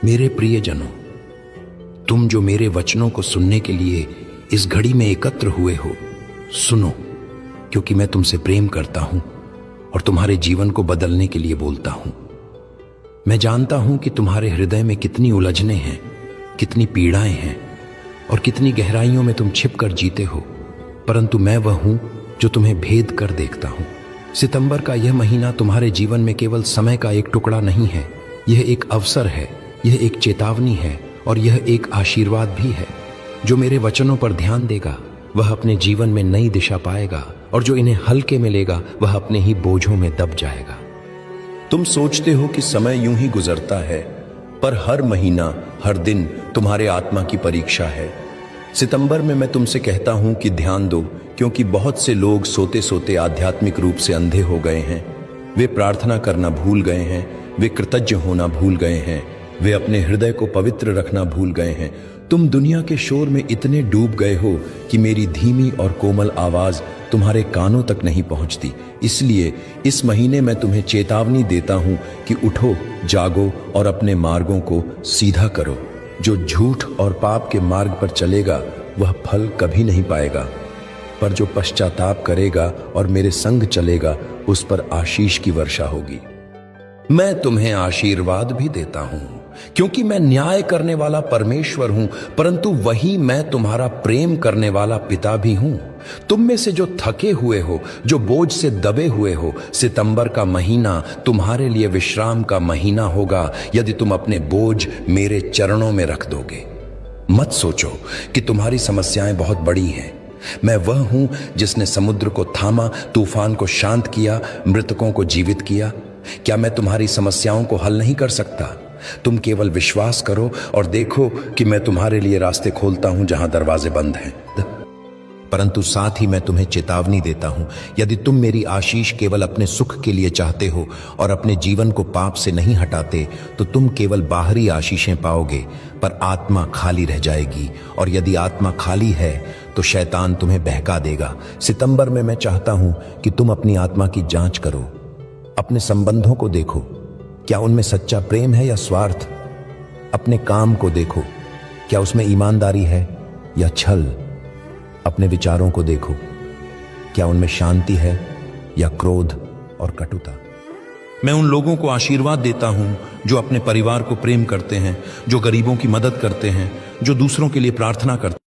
मेरे प्रियजनों, तुम जो मेरे वचनों को सुनने के लिए इस घड़ी में एकत्र हुए हो, सुनो, क्योंकि मैं तुमसे प्रेम करता हूं और तुम्हारे जीवन को बदलने के लिए बोलता हूं। मैं जानता हूं कि तुम्हारे हृदय में कितनी उलझने हैं, कितनी पीड़ाएं हैं और कितनी गहराइयों में तुम छिप कर जीते हो, परंतु मैं वह हूं जो तुम्हें भेद कर देखता हूं। सितंबर का यह महीना तुम्हारे जीवन में केवल समय का एक टुकड़ा नहीं है, यह एक अवसर है, यह एक चेतावनी है और यह एक आशीर्वाद भी है। जो मेरे वचनों पर ध्यान देगा वह अपने जीवन में नई दिशा पाएगा और जो इन्हें हल्के में लेगा वह अपने ही बोझों में दब जाएगा। तुम सोचते हो कि समय यूं ही गुजरता है, पर हर महीना, हर दिन तुम्हारे आत्मा की परीक्षा है। सितंबर में मैं तुमसे कहता हूं कि ध्यान दो, क्योंकि बहुत से लोग सोते सोते आध्यात्मिक रूप से अंधे हो गए हैं। वे प्रार्थना करना भूल गए हैं, वे कृतज्ञ होना भूल गए हैं, वे अपने हृदय को पवित्र रखना भूल गए हैं। तुम दुनिया के शोर में इतने डूब गए हो कि मेरी धीमी और कोमल आवाज तुम्हारे कानों तक नहीं पहुंचती। इसलिए इस महीने मैं तुम्हें चेतावनी देता हूं कि उठो, जागो और अपने मार्गों को सीधा करो। जो झूठ और पाप के मार्ग पर चलेगा वह फल कभी नहीं पाएगा, पर जो पश्चाताप करेगा और मेरे संग चलेगा उस पर आशीष की वर्षा होगी। मैं तुम्हें आशीर्वाद भी देता हूं, क्योंकि मैं न्याय करने वाला परमेश्वर हूं, परंतु वही मैं तुम्हारा प्रेम करने वाला पिता भी हूं। तुम में से जो थके हुए हो, जो बोझ से दबे हुए हो, सितंबर का महीना तुम्हारे लिए विश्राम का महीना होगा यदि तुम अपने बोझ मेरे चरणों में रख दोगे। मत सोचो कि तुम्हारी समस्याएं बहुत बड़ी हैं। मैं वह हूं जिसने समुद्र को थामा, तूफान को शांत किया, मृतकों को जीवित किया। क्या मैं तुम्हारी समस्याओं को हल नहीं कर सकता? तुम केवल विश्वास करो और देखो कि मैं तुम्हारे लिए रास्ते खोलता हूं जहां दरवाजे बंद हैं। परंतु साथ ही मैं तुम्हें चेतावनी देता हूं, यदि तुम मेरी आशीष केवल अपने सुख के लिए चाहते हो और अपने जीवन को पाप से नहीं हटाते, तो तुम केवल बाहरी आशीषें पाओगे, पर आत्मा खाली रह जाएगी। और यदि आत्मा खाली है तो शैतान तुम्हें बहका देगा। सितंबर में मैं चाहता हूं कि तुम अपनी आत्मा की जांच करो, अपने संबंधों को देखो, क्या उनमें सच्चा प्रेम है या स्वार्थ? अपने काम को देखो, क्या उसमें ईमानदारी है या छल? अपने विचारों को देखो, क्या उनमें शांति है या क्रोध और कटुता? मैं उन लोगों को आशीर्वाद देता हूं जो अपने परिवार को प्रेम करते हैं, जो गरीबों की मदद करते हैं, जो दूसरों के लिए प्रार्थना करते हैं।